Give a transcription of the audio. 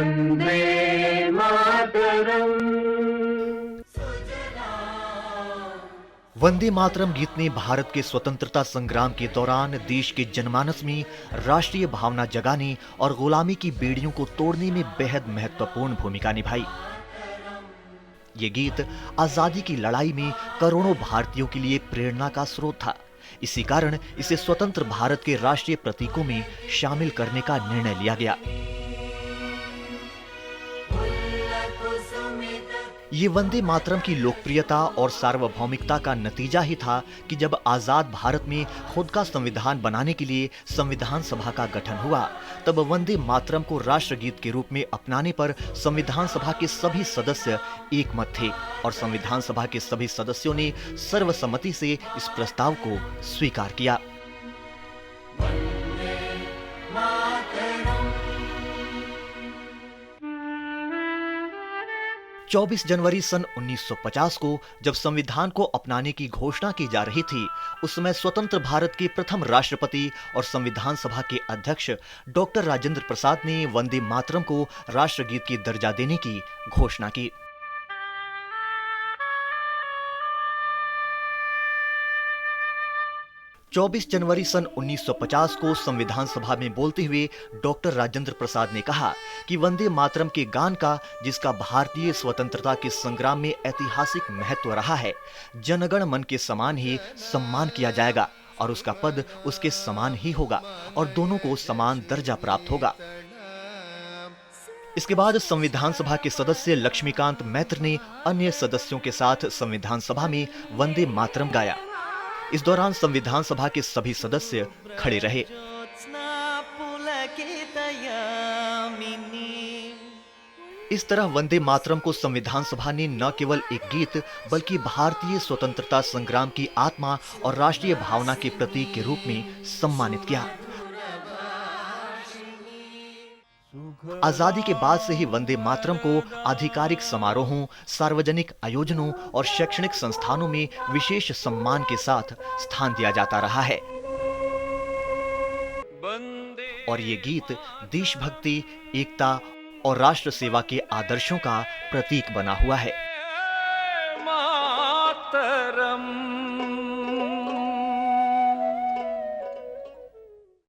वंदे मातरम। वंदे मातरम गीत ने भारत के स्वतंत्रता संग्राम के दौरान देश के जनमानस में राष्ट्रीय भावना जगाने और गुलामी की बेड़ियों को तोड़ने में बेहद महत्वपूर्ण भूमिका निभाई। ये गीत आजादी की लड़ाई में करोड़ों भारतीयों के लिए प्रेरणा का स्रोत था। इसी कारण इसे स्वतंत्र भारत के राष्ट्रीय प्रतीकों में शामिल करने का निर्णय लिया गया। ये वंदे मातरम की लोकप्रियता और सार्वभौमिकता का नतीजा ही था कि जब आजाद भारत में खुद का संविधान बनाने के लिए संविधान सभा का गठन हुआ, तब वंदे मातरम को राष्ट्रगीत के रूप में अपनाने पर संविधान सभा के सभी सदस्य एकमत थे और संविधान सभा के सभी सदस्यों ने सर्वसम्मति से इस प्रस्ताव को स्वीकार किया। 24 जनवरी सन 1950 को जब संविधान को अपनाने की घोषणा की जा रही थी, उस समय स्वतंत्र भारत के प्रथम राष्ट्रपति और संविधान सभा के अध्यक्ष डॉक्टर राजेंद्र प्रसाद ने वंदे मातरम को राष्ट्रगीत की दर्जा देने की घोषणा की। चौबीस जनवरी सन 1950 को संविधान सभा में बोलते हुए डॉक्टर राजेंद्र प्रसाद ने कहा कि वंदे मातरम के गान का, जिसका भारतीय स्वतंत्रता के संग्राम में ऐतिहासिक महत्व रहा है, जनगण मन के समान ही सम्मान किया जाएगा और उसका पद उसके समान ही होगा और दोनों को समान दर्जा प्राप्त होगा। इसके बाद संविधान सभा के सदस्य लक्ष्मीकांत मैत्र ने अन्य सदस्यों के साथ संविधान सभा में वंदे मातरम गाया। इस दौरान संविधान सभा के सभी सदस्य खड़े रहे। इस तरह वंदे मातरम को संविधान सभा ने न केवल एक गीत बल्कि भारतीय स्वतंत्रता संग्राम की आत्मा और राष्ट्रीय भावना के प्रतीक के रूप में सम्मानित किया। आजादी के बाद से ही वंदे मातरम को आधिकारिक समारोहों, सार्वजनिक आयोजनों और शैक्षणिक संस्थानों में विशेष सम्मान के साथ स्थान दिया जाता रहा है और ये गीत देशभक्ति, एकता और राष्ट्र सेवा के आदर्शों का प्रतीक बना हुआ है।